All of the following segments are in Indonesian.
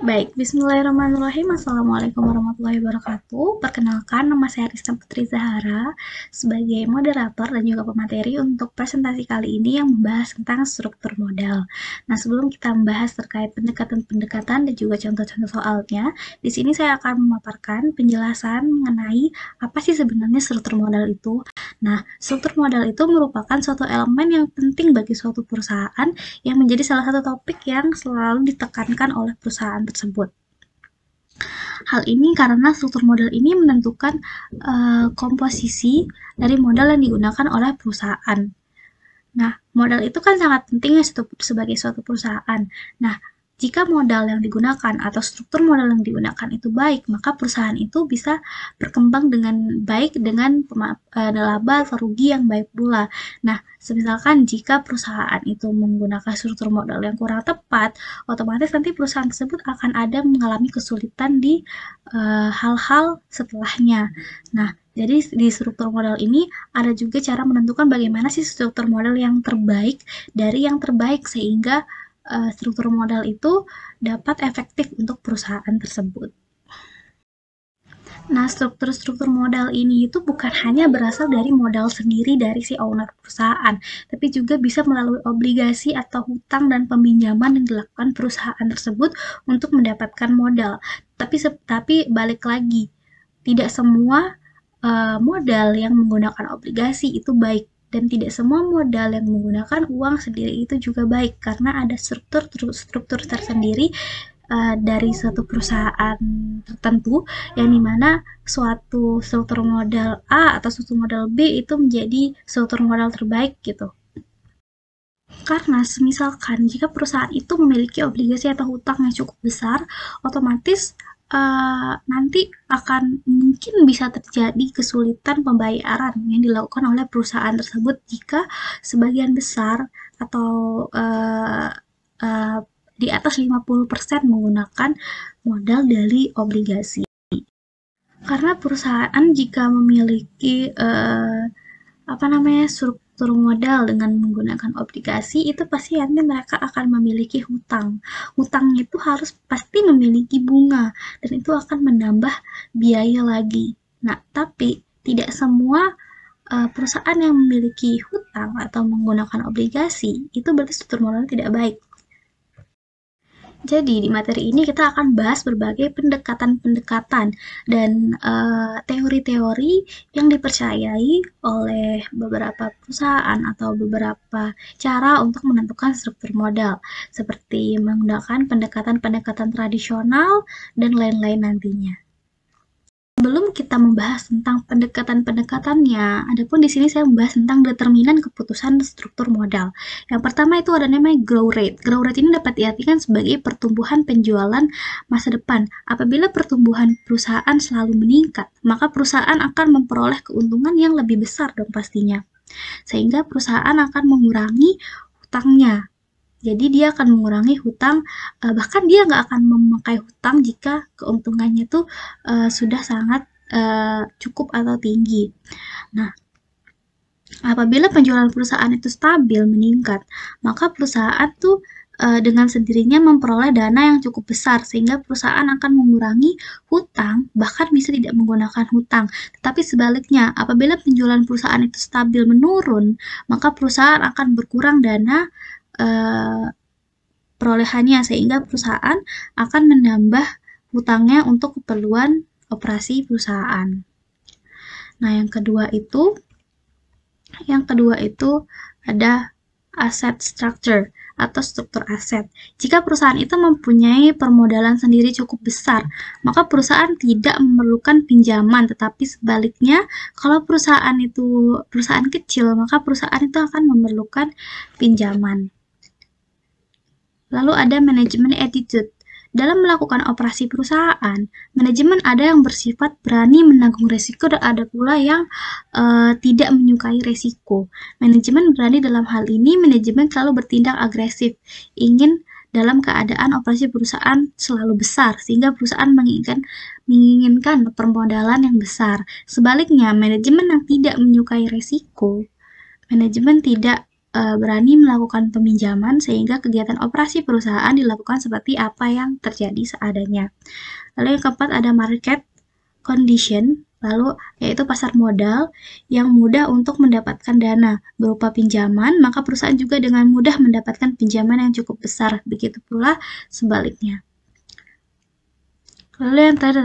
Baik, bismillahirrahmanirrahim. Assalamualaikum warahmatullahi wabarakatuh. Perkenalkan, nama saya Rista Putri Zahara sebagai moderator dan juga pemateri untuk presentasi kali ini yang membahas tentang struktur modal. Nah, sebelum kita membahas terkait pendekatan-pendekatan dan juga contoh-contoh soalnya, di sini saya akan memaparkan penjelasan mengenai apa sih sebenarnya struktur modal itu. Nah, struktur modal itu merupakan suatu elemen yang penting bagi suatu perusahaan yang menjadi salah satu topik yang selalu ditekankan oleh perusahaan tersebut. Hal ini karena struktur modal ini menentukan komposisi dari modal yang digunakan oleh perusahaan. Nah, modal itu kan sangat penting ya sebagai suatu perusahaan. Nah, jika modal yang digunakan atau struktur modal yang digunakan itu baik, maka perusahaan itu bisa berkembang dengan baik dengan laba atau rugi yang baik pula. Nah, misalkan jika perusahaan itu menggunakan struktur modal yang kurang tepat, otomatis nanti perusahaan tersebut akan ada mengalami kesulitan di hal-hal setelahnya. Nah, jadi di struktur modal ini ada juga cara menentukan bagaimana sih struktur modal yang terbaik dari yang terbaik sehingga struktur modal itu dapat efektif untuk perusahaan tersebut. Nah, struktur-struktur modal ini itu bukan hanya berasal dari modal sendiri dari si owner perusahaan, tapi juga bisa melalui obligasi atau hutang dan peminjaman yang dilakukan perusahaan tersebut untuk mendapatkan modal. Tapi balik lagi, tidak semua modal yang menggunakan obligasi itu baik dan tidak semua modal yang menggunakan uang sendiri itu juga baik karena ada struktur tersendiri dari suatu perusahaan tertentu yang dimana suatu struktur modal A atau struktur modal B itu menjadi struktur modal terbaik gitu. Karena semisalkan jika perusahaan itu memiliki obligasi atau hutang yang cukup besar, otomatis nanti akan mungkin bisa terjadi kesulitan pembayaran yang dilakukan oleh perusahaan tersebut jika sebagian besar atau di atas 50% menggunakan modal dari obligasi. Karena perusahaan jika memiliki struktur modal dengan menggunakan obligasi itu pasti nanti mereka akan memiliki hutang. Hutangnya itu harus pasti memiliki bunga dan itu akan menambah biaya lagi. Nah, tapi tidak semua perusahaan yang memiliki hutang atau menggunakan obligasi itu berarti struktur modal tidak baik. Jadi, di materi ini kita akan bahas berbagai pendekatan-pendekatan dan teori-teori yang dipercayai oleh beberapa perusahaan atau beberapa cara untuk menentukan struktur modal, seperti menggunakan pendekatan-pendekatan tradisional dan lain-lain nantinya. Sebelum kita membahas tentang pendekatan-pendekatannya, adapun di sini saya membahas tentang determinan keputusan struktur modal. Yang pertama itu ada namanya growth rate. Growth rate ini dapat diartikan sebagai pertumbuhan penjualan masa depan. Apabila pertumbuhan perusahaan selalu meningkat, maka perusahaan akan memperoleh keuntungan yang lebih besar dong pastinya. Sehingga perusahaan akan mengurangi hutangnya. Jadi dia akan mengurangi hutang, bahkan dia nggak akan memakai hutang jika keuntungannya tuh sudah sangat cukup atau tinggi. Nah, apabila penjualan perusahaan itu stabil meningkat, maka perusahaan tuh dengan sendirinya memperoleh dana yang cukup besar sehingga perusahaan akan mengurangi hutang, bahkan bisa tidak menggunakan hutang. Tetapi sebaliknya, apabila penjualan perusahaan itu stabil menurun, maka perusahaan akan berkurang dana perolehannya sehingga perusahaan akan menambah hutangnya untuk keperluan operasi perusahaan. Nah, yang kedua itu ada asset structure atau struktur aset. Jika perusahaan itu mempunyai permodalan sendiri cukup besar, maka perusahaan tidak memerlukan pinjaman, tetapi sebaliknya, kalau perusahaan kecil, maka perusahaan itu akan memerlukan pinjaman. Lalu ada manajemen attitude. Dalam melakukan operasi perusahaan, manajemen ada yang bersifat berani menanggung risiko dan ada pula yang tidak menyukai risiko. Manajemen berani dalam hal ini, manajemen selalu bertindak agresif, ingin dalam keadaan operasi perusahaan selalu besar, sehingga perusahaan menginginkan permodalan yang besar. Sebaliknya, manajemen yang tidak menyukai risiko, manajemen tidak berani melakukan peminjaman sehingga kegiatan operasi perusahaan dilakukan seperti apa yang terjadi seadanya. Lalu yang keempat ada market condition, lalu yaitu pasar modal yang mudah untuk mendapatkan dana berupa pinjaman, maka perusahaan juga dengan mudah mendapatkan pinjaman yang cukup besar. Begitu pula sebaliknya. Lalu yang terakhir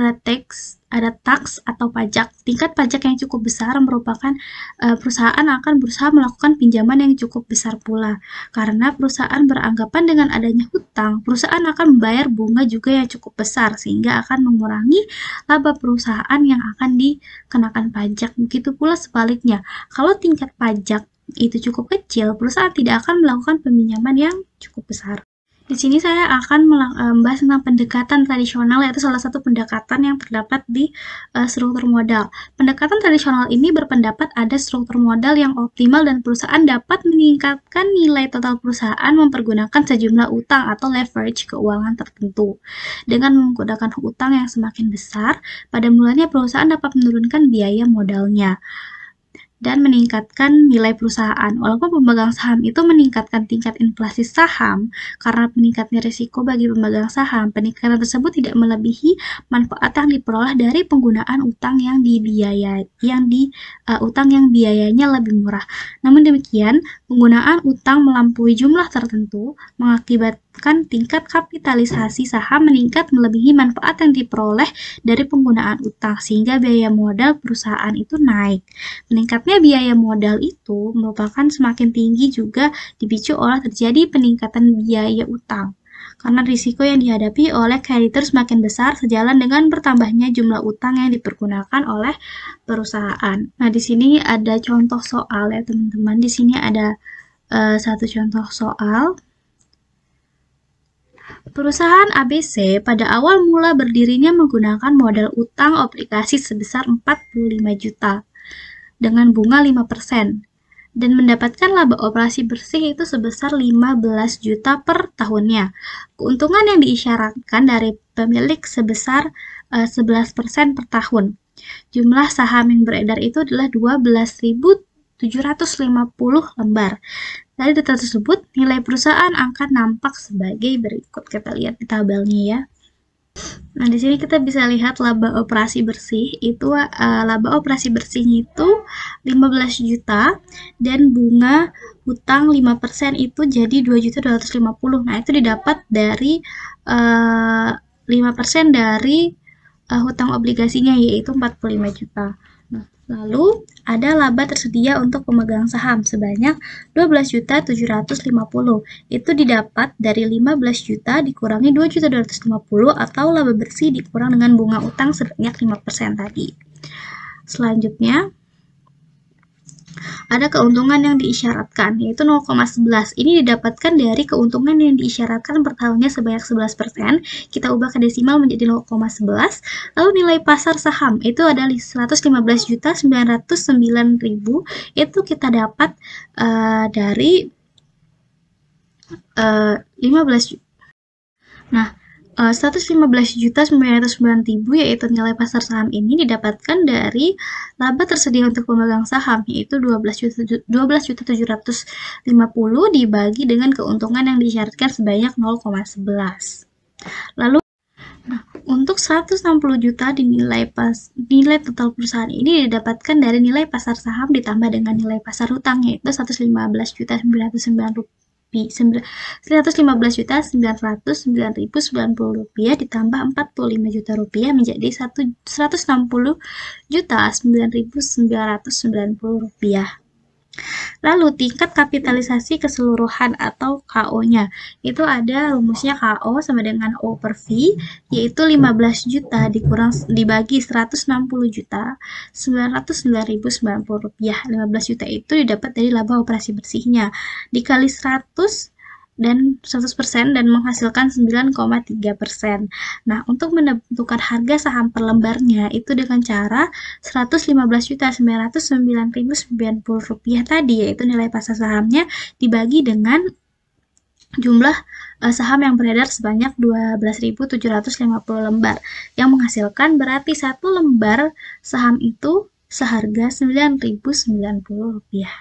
ada tax atau pajak. Tingkat pajak yang cukup besar merupakan perusahaan akan berusaha melakukan pinjaman yang cukup besar pula. Karena perusahaan beranggapan dengan adanya hutang, perusahaan akan membayar bunga juga yang cukup besar sehingga akan mengurangi laba perusahaan yang akan dikenakan pajak. Begitu pula sebaliknya, kalau tingkat pajak itu cukup kecil, perusahaan tidak akan melakukan peminjaman yang cukup besar. Di sini saya akan membahas tentang pendekatan tradisional, yaitu salah satu pendekatan yang terdapat di struktur modal. Pendekatan tradisional ini berpendapat ada struktur modal yang optimal dan perusahaan dapat meningkatkan nilai total perusahaan mempergunakan sejumlah utang atau leverage keuangan tertentu. Dengan menggunakan utang yang semakin besar, pada mulanya perusahaan dapat menurunkan biaya modalnya dan meningkatkan nilai perusahaan. Walaupun pemegang saham itu meningkatkan tingkat inflasi saham karena meningkatnya risiko bagi pemegang saham, peningkatan tersebut tidak melebihi manfaat yang diperoleh dari penggunaan utang yang biayanya lebih murah. Namun demikian, penggunaan utang melampaui jumlah tertentu mengakibatkan tingkat kapitalisasi saham meningkat melebihi manfaat yang diperoleh dari penggunaan utang sehingga biaya modal perusahaan itu naik. Meningkatnya biaya modal itu merupakan semakin tinggi juga dipicu oleh terjadi peningkatan biaya utang. Karena risiko yang dihadapi oleh kreditur semakin besar sejalan dengan bertambahnya jumlah utang yang dipergunakan oleh perusahaan. Nah, di sini ada contoh soal ya teman-teman. Di sini ada satu contoh soal. Perusahaan ABC pada awal mula berdirinya menggunakan modal utang obligasi sebesar 45 juta dengan bunga 5% dan mendapatkan laba operasi bersih itu sebesar 15 juta per tahunnya. Keuntungan yang diisyaratkan dari pemilik sebesar 11% per tahun. Jumlah saham yang beredar itu adalah 12.750 lembar. Dari data tersebut, nilai perusahaan akan nampak sebagai berikut. Kita lihat di tabelnya ya. Nah, di sini kita bisa lihat laba operasi bersih itu laba operasi bersihnya itu 15 juta dan bunga hutang 5% itu jadi 2.250. Nah, itu didapat dari 5% dari hutang obligasinya yaitu 45 juta. Nah, lalu ada laba tersedia untuk pemegang saham sebanyak 12.750. Itu didapat dari 15 juta dikurangi 2.250 atau laba bersih dikurang dengan bunga utang sebanyak 5% tadi. Selanjutnya ada keuntungan yang diisyaratkan yaitu 0,11. Ini didapatkan dari keuntungan yang diisyaratkan per tahunnya sebanyak 11%. Kita ubah ke desimal menjadi 0,11. Lalu nilai pasar saham itu adalah 115.909.000. Itu kita dapat dari 15 juta. Nah, 115.909.000 yaitu nilai pasar saham ini didapatkan dari laba tersedia untuk pemegang saham yaitu 12.750 dibagi dengan keuntungan yang disyaratkan sebanyak 0,11. Lalu untuk 160 juta nilai total perusahaan ini didapatkan dari nilai pasar saham ditambah dengan nilai pasar hutang yaitu 115.909.000 rupiah ditambah 45 juta rupiah menjadi 160.909.990 rupiah. Lalu tingkat kapitalisasi keseluruhan atau KO-nya itu ada rumusnya KO sama dengan O per V yaitu 15 juta dibagi 160 juta 909.090 rupiah. 15 juta itu didapat dari laba operasi bersihnya dikali 100 dan 100% dan menghasilkan 9,3%. Nah, untuk menentukan harga saham per lembarnya itu dengan cara 115.909.090 rupiah tadi, yaitu nilai pasar sahamnya dibagi dengan jumlah saham yang beredar sebanyak 12.750 lembar, yang menghasilkan berarti satu lembar saham itu seharga 9.090 rupiah.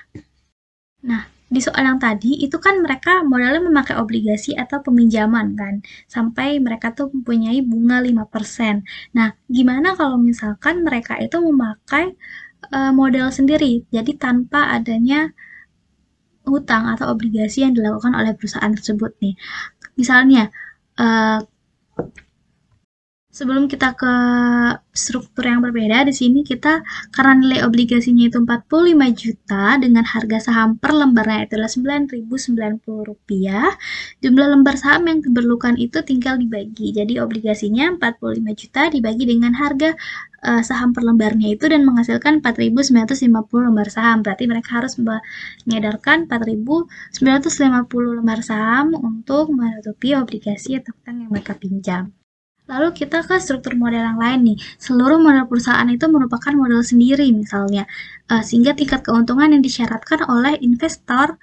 Nah, di soal yang tadi itu kan mereka modalnya memakai obligasi atau peminjaman kan, sampai mereka tuh mempunyai bunga 5%. Nah, gimana kalau misalkan mereka itu memakai modal sendiri, jadi tanpa adanya hutang atau obligasi yang dilakukan oleh perusahaan tersebut nih. Misalnya, eh, sebelum kita ke struktur yang berbeda, di sini kita karena nilai obligasinya itu 45 juta dengan harga saham per lembarnya itu adalah Rp9.090. Jumlah lembar saham yang diperlukan itu tinggal dibagi. Jadi obligasinya 45 juta dibagi dengan harga saham per lembarnya itu dan menghasilkan 4.950 lembar saham. Berarti mereka harus mengedarkan 4.950 lembar saham untuk menutupi obligasi atau hutang yang mereka pinjam. Lalu kita ke struktur modal yang lain nih. Seluruh modal perusahaan itu merupakan modal sendiri misalnya, sehingga tingkat keuntungan yang disyaratkan oleh investor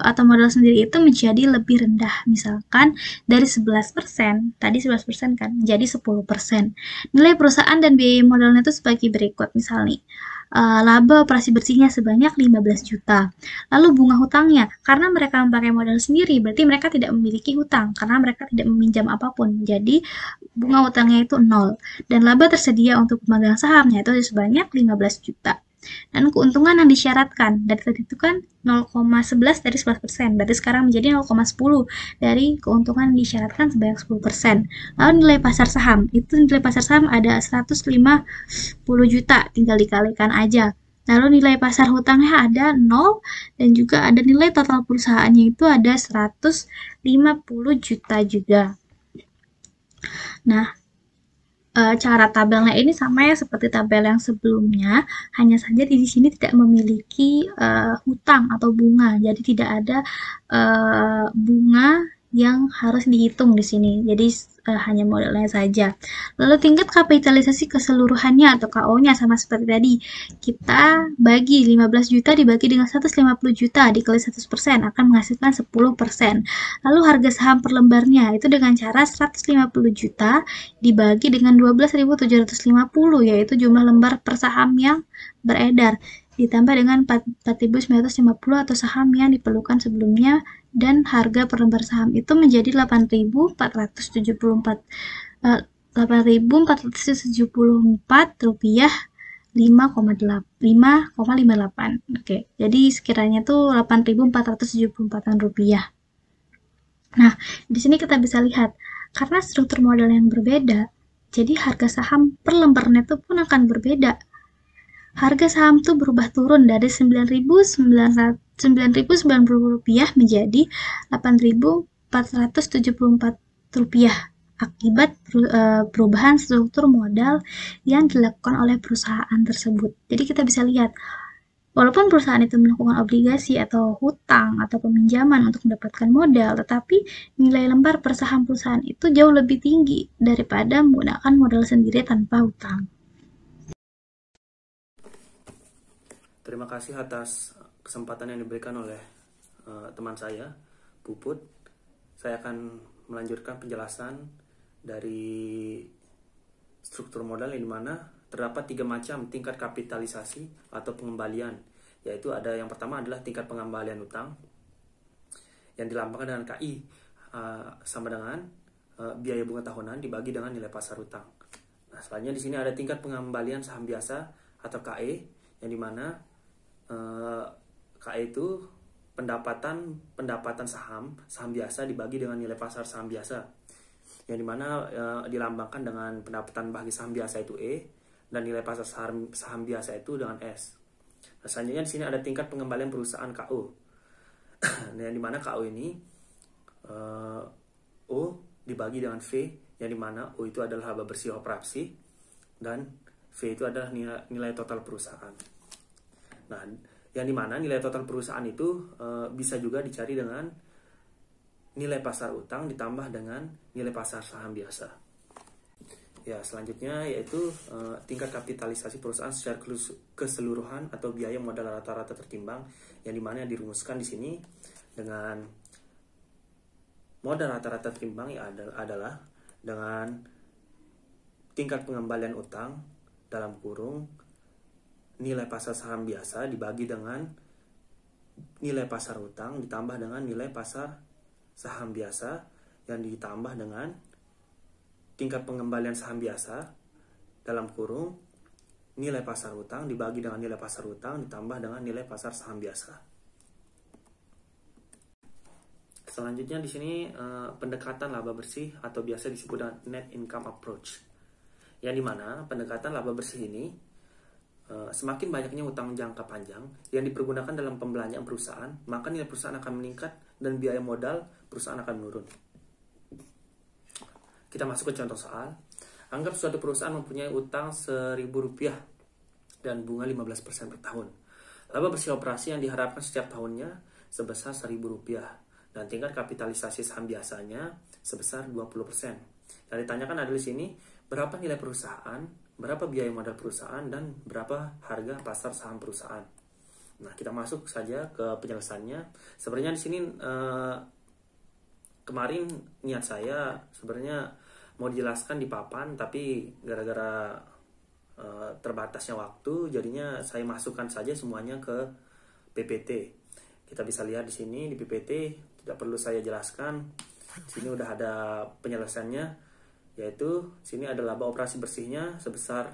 atau modal sendiri itu menjadi lebih rendah. Misalkan dari 11%, tadi 11% kan, menjadi 10%. Nilai perusahaan dan biaya modalnya itu sebagai berikut. Misalnya, laba operasi bersihnya sebanyak 15 juta. Lalu bunga hutangnya, karena mereka memakai modal sendiri, berarti mereka tidak memiliki hutang, karena mereka tidak meminjam apapun. Jadi, bunga hutangnya itu 0. Dan laba tersedia untuk pemegang sahamnya itu sebanyak 15 juta. Dan keuntungan yang disyaratkan, dari tadi itu kan 0,11 dari 11%, berarti sekarang menjadi 0,10 dari keuntungan yang disyaratkan sebanyak 10%. Lalu nilai pasar saham, itu nilai pasar saham ada 150 juta, tinggal dikalikan aja. Lalu nilai pasar hutangnya ada 0 dan juga ada nilai total perusahaannya itu ada 150 juta juga. Nah, cara tabelnya ini sama ya seperti tabel yang sebelumnya, hanya saja di sini tidak memiliki hutang atau bunga, jadi tidak ada bunga yang harus dihitung di sini. Jadi hanya modalnya saja. Lalu tingkat kapitalisasi keseluruhannya atau KO-nya sama seperti tadi. Kita bagi 15 juta dibagi dengan 150 juta dikali 100% akan menghasilkan 10%. Lalu harga saham per lembarnya itu dengan cara 150 juta dibagi dengan 12.750 yaitu jumlah lembar per saham yang beredar ditambah dengan 4.950 atau saham yang diperlukan sebelumnya dan harga per lembar saham itu menjadi 8.474 rupiah 5,58. Oke, jadi sekiranya tuh 8.474 rupiah. Nah, di sini kita bisa lihat karena struktur modal yang berbeda, jadi harga saham per lembarnya itu pun akan berbeda. Harga saham tuh berubah turun dari Rp9.090 menjadi Rp8.474 akibat perubahan struktur modal yang dilakukan oleh perusahaan tersebut. Jadi kita bisa lihat, walaupun perusahaan itu melakukan obligasi atau hutang atau peminjaman untuk mendapatkan modal, tetapi nilai lembar per saham perusahaan itu jauh lebih tinggi daripada menggunakan modal sendiri tanpa hutang. Terima kasih atas kesempatan yang diberikan oleh teman saya, Puput. Saya akan melanjutkan penjelasan dari struktur modal yang dimana terdapat 3 macam tingkat kapitalisasi atau pengembalian, yaitu ada yang pertama adalah tingkat pengembalian utang yang dilambangkan dengan KI sama dengan biaya bunga tahunan dibagi dengan nilai pasar utang. Nah, selanjutnya di sini ada tingkat pengembalian saham biasa atau KE yang dimana KE itu pendapatan saham biasa dibagi dengan nilai pasar saham biasa, yang dimana dilambangkan dengan pendapatan bagi saham biasa itu E dan nilai pasar saham biasa itu dengan S. Nah, selanjutnya di sini ada tingkat pengembalian perusahaan KO, yang dimana KO ini O dibagi dengan V, yang dimana O itu adalah laba bersih operasi dan V itu adalah nilai total perusahaan. Nah, yang dimana nilai total perusahaan itu bisa juga dicari dengan nilai pasar utang ditambah dengan nilai pasar saham biasa. Ya, selanjutnya yaitu tingkat kapitalisasi perusahaan secara keseluruhan atau biaya modal rata-rata tertimbang, yang dimana dirumuskan di sini dengan modal rata-rata tertimbang ya adalah dengan tingkat pengembalian utang dalam kurung nilai pasar saham biasa dibagi dengan nilai pasar utang ditambah dengan nilai pasar saham biasa yang ditambah dengan tingkat pengembalian saham biasa dalam kurung nilai pasar utang dibagi dengan nilai pasar utang ditambah dengan nilai pasar saham biasa. Selanjutnya di sini pendekatan laba bersih atau biasa disebut dengan net income approach. Yang dimana pendekatan laba bersih ini semakin banyaknya utang jangka panjang yang dipergunakan dalam pembelanjaan perusahaan, maka nilai perusahaan akan meningkat dan biaya modal perusahaan akan menurun. Kita masuk ke contoh soal. Anggap suatu perusahaan mempunyai utang Rp1.000 dan bunga 15% per tahun. Laba bersih operasi yang diharapkan setiap tahunnya sebesar Rp1.000 dan tingkat kapitalisasi saham biasanya sebesar 20%. Yang ditanyakan adalah di sini berapa nilai perusahaan, berapa biaya modal perusahaan, dan berapa harga pasar saham perusahaan. Nah, kita masuk saja ke penjelasannya. Sebenarnya di sini kemarin niat saya sebenarnya mau dijelaskan di papan, tapi gara-gara terbatasnya waktu, jadinya saya masukkan saja semuanya ke PPT. Kita bisa lihat di sini di PPT, tidak perlu saya jelaskan. Di sini udah ada penyelesaiannya, yaitu sini ada laba operasi bersihnya sebesar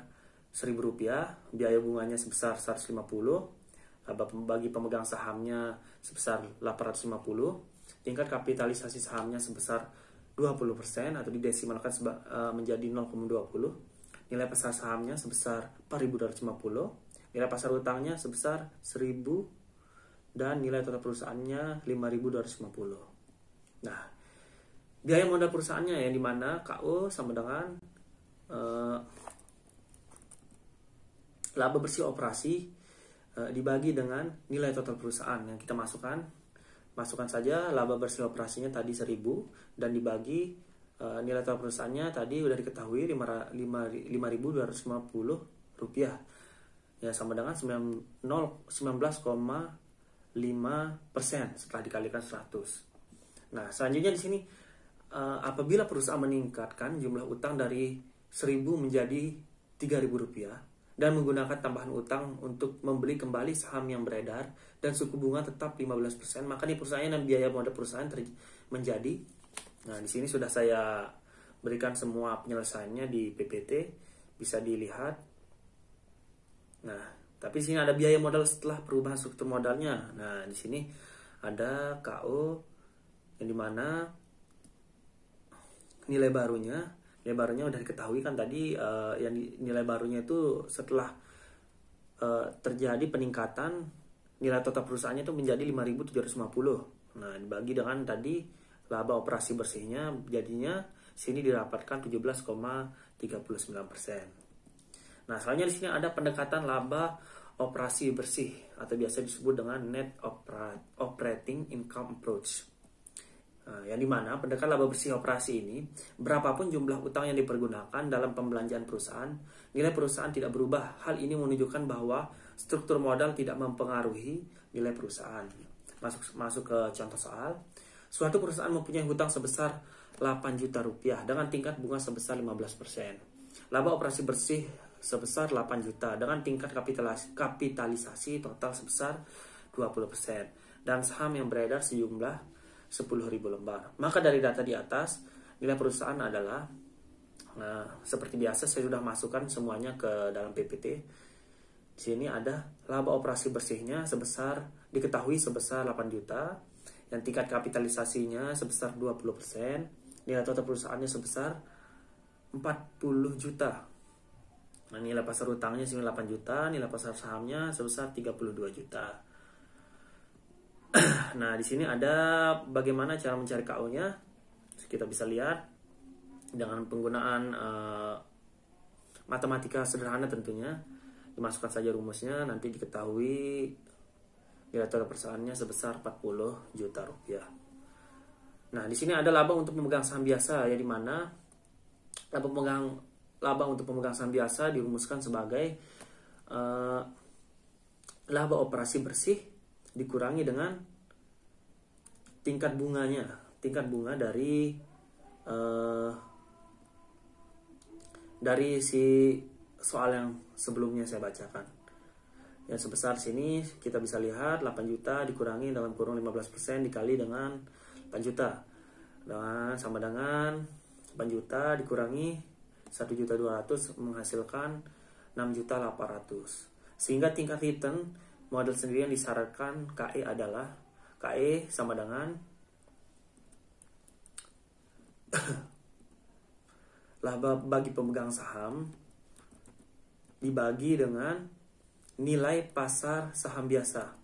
Rp1.000, biaya bunganya sebesar 150, laba bagi pemegang sahamnya sebesar 850, tingkat kapitalisasi sahamnya sebesar 20% atau didesimalkan menjadi 0,20, nilai pasar sahamnya sebesar 4.250, nilai pasar utangnya sebesar 1.000, dan nilai total perusahaannya 5.250. Nah, biaya modal perusahaannya yang dimana KO sama dengan laba bersih operasi dibagi dengan nilai total perusahaan yang kita masukkan saja. Laba bersih operasinya tadi 1.000 dan dibagi nilai total perusahaannya tadi udah diketahui Rp5.250 ya, sama dengan 19,5% setelah dikalikan 100. Nah, selanjutnya di sini apabila perusahaan meningkatkan jumlah utang dari 1.000 menjadi Rp3.000 dan menggunakan tambahan utang untuk membeli kembali saham yang beredar dan suku bunga tetap 15%, maka di perusahaan dan biaya modal perusahaan menjadi. Nah, di sini sudah saya berikan semua penyelesaiannya di PPT, bisa dilihat. Nah, tapi di sini ada biaya modal setelah perubahan struktur modalnya. Nah, di sini ada KO yang dimana nilai barunya udah diketahui kan tadi, yang nilai barunya itu setelah terjadi peningkatan nilai total perusahaannya itu menjadi 5.750. Nah, dibagi dengan tadi laba operasi bersihnya, jadinya sini didapatkan 17,39%. Nah, selanjutnya di sini ada pendekatan laba operasi bersih atau biasa disebut dengan net operating income approach. Yang dimana pendekatan laba bersih operasi ini, berapapun jumlah utang yang dipergunakan dalam pembelanjaan perusahaan, nilai perusahaan tidak berubah. Hal ini menunjukkan bahwa struktur modal tidak mempengaruhi nilai perusahaan. Masuk ke contoh soal. Suatu perusahaan mempunyai hutang sebesar Rp8 juta dengan tingkat bunga sebesar 15%. Laba operasi bersih sebesar 8 juta dengan tingkat kapitalisasi total sebesar 20%. Dan saham yang beredar sejumlah 10.000 lembar. Maka dari data di atas, nilai perusahaan adalah, seperti biasa saya sudah masukkan semuanya ke dalam PPT. Di sini ada laba operasi bersihnya diketahui sebesar 8 juta, yang tingkat kapitalisasinya sebesar 20%, nilai total perusahaannya sebesar 40 juta. Nah, nilai pasar utangnya sini 8 juta, nilai pasar sahamnya sebesar 32 juta. Nah, di sini ada bagaimana cara mencari KO-nya. Kita bisa lihat dengan penggunaan matematika sederhana tentunya. Dimasukkan saja rumusnya, nanti diketahui nilai total perusahaannya sebesar 40 juta rupiah. Nah, di sini ada laba untuk pemegang saham biasa, ya, di mana laba untuk pemegang saham biasa dirumuskan sebagai laba operasi bersih dikurangi dengan tingkat bunga dari si soal yang sebelumnya saya bacakan. Yang sebesar sini kita bisa lihat 8 juta dikurangi dalam kurung 15% dikali dengan 8 juta. Sama dengan 8 juta dikurangi 1.200.000 menghasilkan 6.800.000. Sehingga tingkat return model sendiri yang disyaratkan KE adalah KE sama dengan laba bagi pemegang saham dibagi dengan nilai pasar saham biasa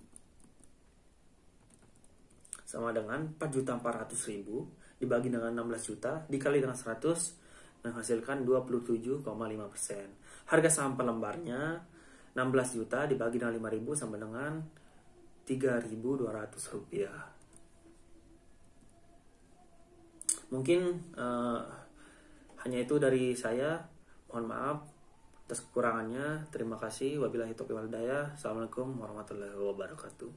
sama dengan 4.400.000 dibagi dengan 16 juta dikali dengan 100 menghasilkan 27,5%. Harga saham per lembarnya 16 juta dibagi dengan 5.000 sama dengan 3.200 rupiah. Mungkin hanya itu dari saya. Mohon maaf atas kekurangannya. Terima kasih. Wabillahi taufiq wal hidayah. Assalamualaikum warahmatullahi wabarakatuh.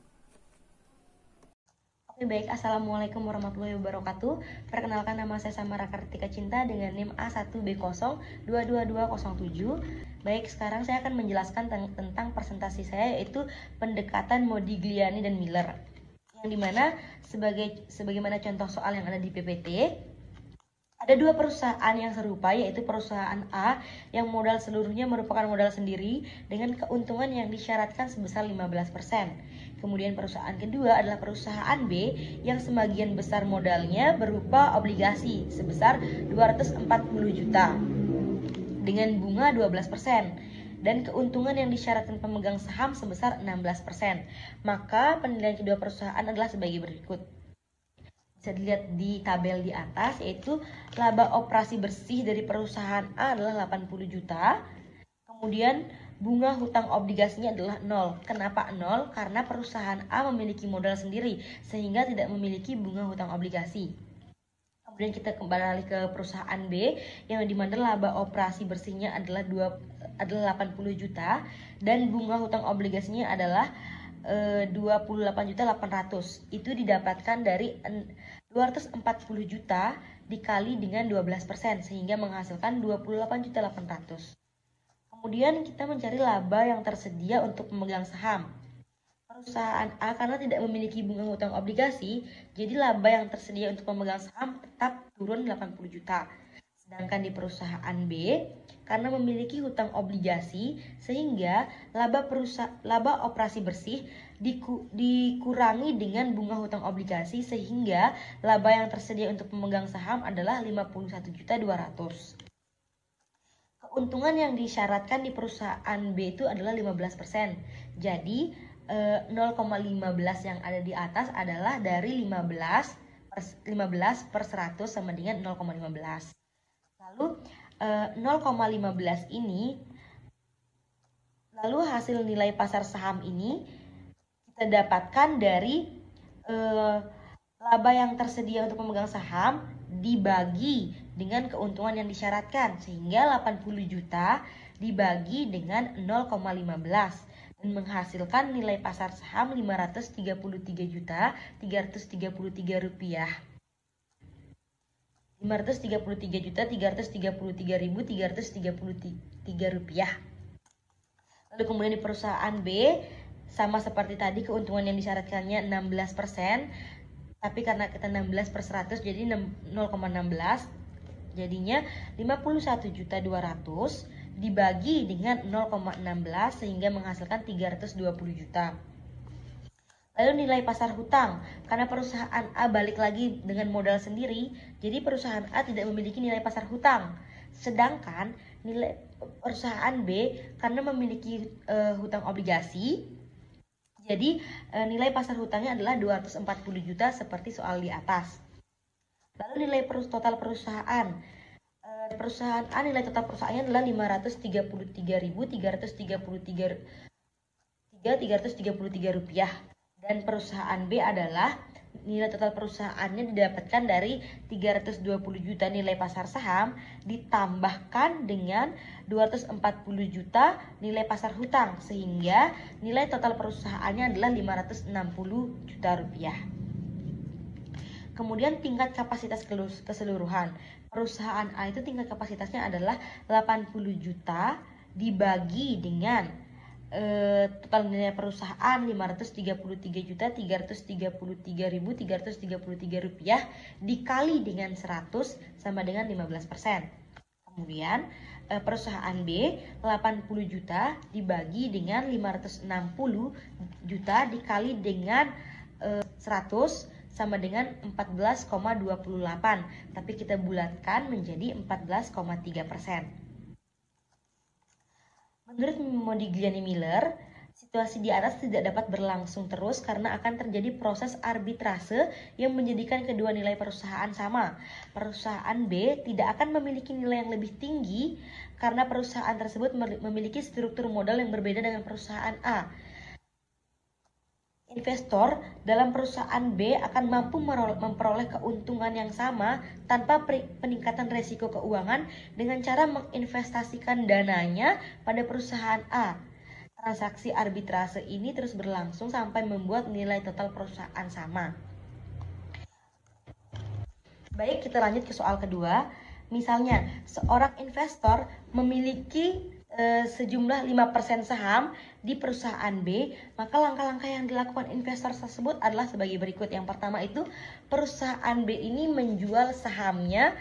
Oke, baik. Assalamualaikum warahmatullahi wabarakatuh. Perkenalkan, nama saya Samara Kartika Cinta dengan NIM A1B022207. Baik, sekarang saya akan menjelaskan tentang presentasi saya, yaitu pendekatan Modigliani dan Miller. Yang dimana sebagaimana contoh soal yang ada di PPT, ada dua perusahaan yang serupa, yaitu perusahaan A yang modal seluruhnya merupakan modal sendiri dengan keuntungan yang disyaratkan sebesar 15%. Kemudian perusahaan kedua adalah perusahaan B yang sebagian besar modalnya berupa obligasi sebesar 240 juta dengan bunga 12% dan keuntungan yang disyaratkan pemegang saham sebesar 16%. Maka penilaian kedua perusahaan adalah sebagai berikut. Bisa dilihat di tabel di atas, yaitu laba operasi bersih dari perusahaan A adalah 80 juta. Kemudian bunga hutang obligasinya adalah 0. Kenapa 0? Karena perusahaan A memiliki modal sendiri sehingga tidak memiliki bunga hutang obligasi. Kemudian kita kembali ke perusahaan B yang dimana laba operasi bersihnya adalah 80 juta dan bunga hutang obligasinya adalah 28.800.000. Itu didapatkan dari 240 juta dikali dengan 12% sehingga menghasilkan 28.800.000. Kemudian kita mencari laba yang tersedia untuk pemegang saham. Perusahaan A karena tidak memiliki bunga hutang obligasi, jadi laba yang tersedia untuk pemegang saham tetap turun 80 juta. Sedangkan di perusahaan B karena memiliki hutang obligasi sehingga laba operasi bersih dikurangi dengan bunga hutang obligasi sehingga laba yang tersedia untuk pemegang saham adalah 51.200.000. Keuntungan yang disyaratkan di perusahaan B itu adalah 15%. Jadi 0,15 yang ada di atas adalah dari 15 per 100 sama dengan 0,15. Lalu 0,15 ini, lalu hasil nilai pasar saham ini kita dapatkan dari laba yang tersedia untuk pemegang saham dibagi dengan keuntungan yang disyaratkan, sehingga 80 juta dibagi dengan 0,15 dan menghasilkan nilai pasar saham 533.333 rupiah. 533.333.333 rupiah. Lalu kemudian di perusahaan B sama seperti tadi, keuntungan yang disyaratkannya 16%, tapi karena kita 16 per 100 jadi 0,16, jadinya 51.200.000 dibagi dengan 0,16 sehingga menghasilkan 320 juta. Lalu nilai pasar hutang, karena perusahaan A balik lagi dengan modal sendiri, jadi perusahaan A tidak memiliki nilai pasar hutang. Sedangkan nilai perusahaan B karena memiliki hutang obligasi, jadi nilai pasar hutangnya adalah 240 juta seperti soal di atas. Lalu nilai total perusahaan, perusahaan A nilai total perusahaannya adalah 533.333 rupiah. Dan perusahaan B adalah nilai total perusahaannya didapatkan dari 320 juta nilai pasar saham ditambahkan dengan 240 juta nilai pasar hutang, sehingga nilai total perusahaannya adalah 560 juta rupiah. Kemudian tingkat kapasitas keseluruhan. Perusahaan A itu tingkat kapasitasnya adalah 80 juta dibagi dengan total nilai perusahaan Rp533.333.333 dikali dengan 100 sama dengan 15%. Kemudian perusahaan B 80 juta dibagi dengan 560 juta dikali dengan 100 sama dengan 14,28, tapi kita bulatkan menjadi 14,3%. Menurut Modigliani Miller, situasi di atas tidak dapat berlangsung terus karena akan terjadi proses arbitrase yang menjadikan kedua nilai perusahaan sama. Perusahaan B tidak akan memiliki nilai yang lebih tinggi karena perusahaan tersebut memiliki struktur modal yang berbeda dengan perusahaan A. Investor dalam perusahaan B akan mampu memperoleh keuntungan yang sama tanpa peningkatan risiko keuangan dengan cara menginvestasikan dananya pada perusahaan A. Transaksi arbitrase ini terus berlangsung sampai membuat nilai total perusahaan sama. Baik, kita lanjut ke soal kedua. Misalnya, seorang investor memiliki sejumlah 5% saham di perusahaan B, maka langkah-langkah yang dilakukan investor tersebut adalah sebagai berikut. Yang pertama itu, perusahaan B ini menjual sahamnya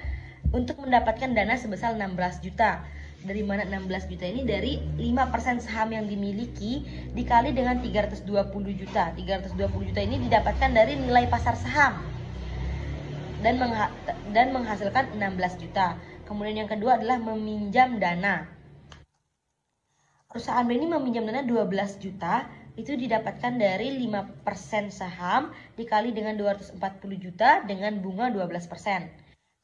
untuk mendapatkan dana sebesar 16 juta. Dari mana 16 juta ini? Dari 5% saham yang dimiliki dikali dengan 320 juta. 320 juta ini didapatkan dari nilai pasar saham dan menghasilkan 16 juta. Kemudian yang kedua adalah meminjam dana. Perusahaan B ini meminjam dana 12 juta, itu didapatkan dari 5% saham dikali dengan 240 juta dengan bunga 12%.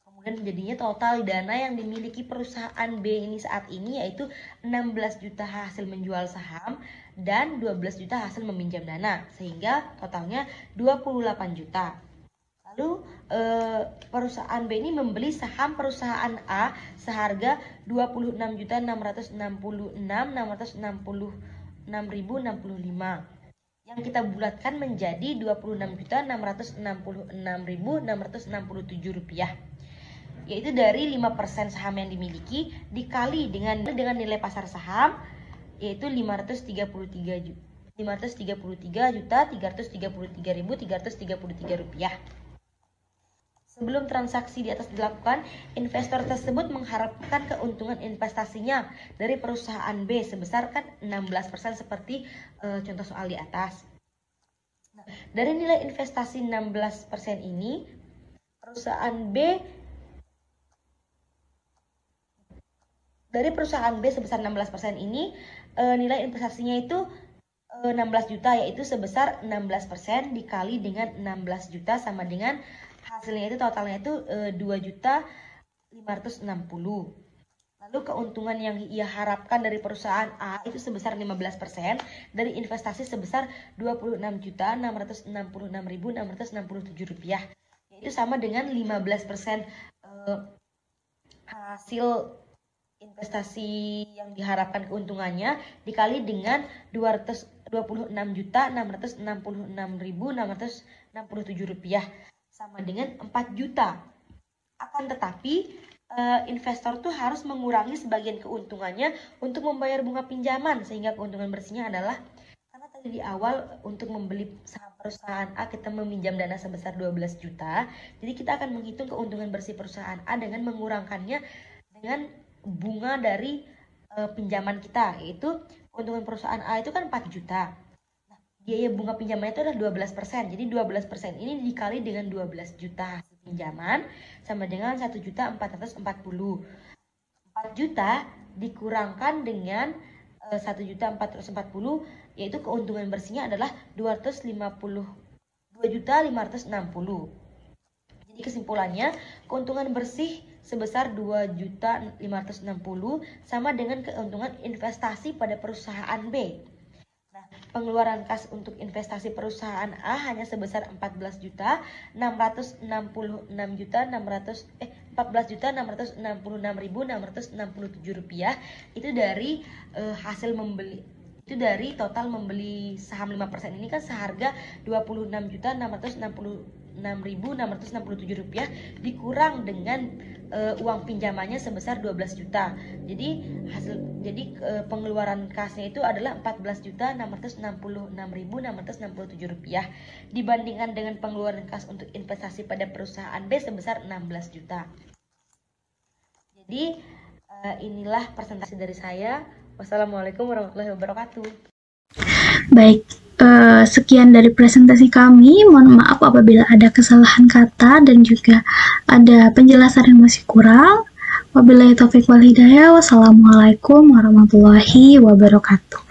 Kemudian jadinya total dana yang dimiliki perusahaan B ini saat ini yaitu 16 juta hasil menjual saham dan 12 juta hasil meminjam dana, sehingga totalnya 28 juta. Lalu perusahaan B ini membeli saham perusahaan A seharga 26.666.665 yang kita bulatkan menjadi 26.666.667 rupiah, yaitu dari 5% saham yang dimiliki dikali dengan nilai pasar saham yaitu 533.333.333.333 rupiah. Sebelum transaksi di atas dilakukan, investor tersebut mengharapkan keuntungan investasinya dari perusahaan B sebesar 16% seperti contoh soal di atas. Nah, dari nilai investasi 16% ini, perusahaan B sebesar 16% ini nilai investasinya itu 16 juta, yaitu sebesar 16% dikali dengan 16 juta sama dengan hasilnya itu totalnya itu 2.560. Lalu keuntungan yang ia harapkan dari perusahaan A itu sebesar 15% dari investasi sebesar 26.666.667 rupiah, yaitu sama dengan 15% hasil investasi yang diharapkan keuntungannya dikali dengan 226.666.667 rupiah sama dengan 4 juta. Akan tetapi investor tuh harus mengurangi sebagian keuntungannya untuk membayar bunga pinjaman, sehingga keuntungan bersihnya adalah, karena tadi di awal untuk membeli saham perusahaan A kita meminjam dana sebesar 12 juta, jadi kita akan menghitung keuntungan bersih perusahaan A dengan mengurangkannya dengan bunga dari pinjaman kita, yaitu keuntungan perusahaan A itu kan 4 juta. Biaya bunga pinjaman itu adalah 12%. Jadi 12% ini dikali dengan 12 juta hasil pinjaman sama dengan 1.440. 4 juta dikurangkan dengan 1.440, yaitu keuntungan bersihnya adalah 2.560. Jadi kesimpulannya, keuntungan bersih sebesar 2.560 sama dengan keuntungan investasi pada perusahaan B. Pengeluaran kas untuk investasi perusahaan A hanya sebesar 14.666.667 rupiah. Itu dari hasil membeli, itu dari total membeli saham 5% ini kan seharga 26.666.667 rupiah dikurang dengan uang pinjamannya sebesar 12 juta. Jadi pengeluaran kasnya itu adalah 14.666.667 rupiah dibandingkan dengan pengeluaran kas untuk investasi pada perusahaan B sebesar 16 juta. Jadi inilah presentasi dari saya. Wassalamualaikum warahmatullahi wabarakatuh. Baik, sekian dari presentasi kami. Mohon maaf apabila ada kesalahan kata dan juga ada penjelasan yang masih kurang. Wabillahi taufiq wal hidayah. Wassalamualaikum warahmatullahi wabarakatuh.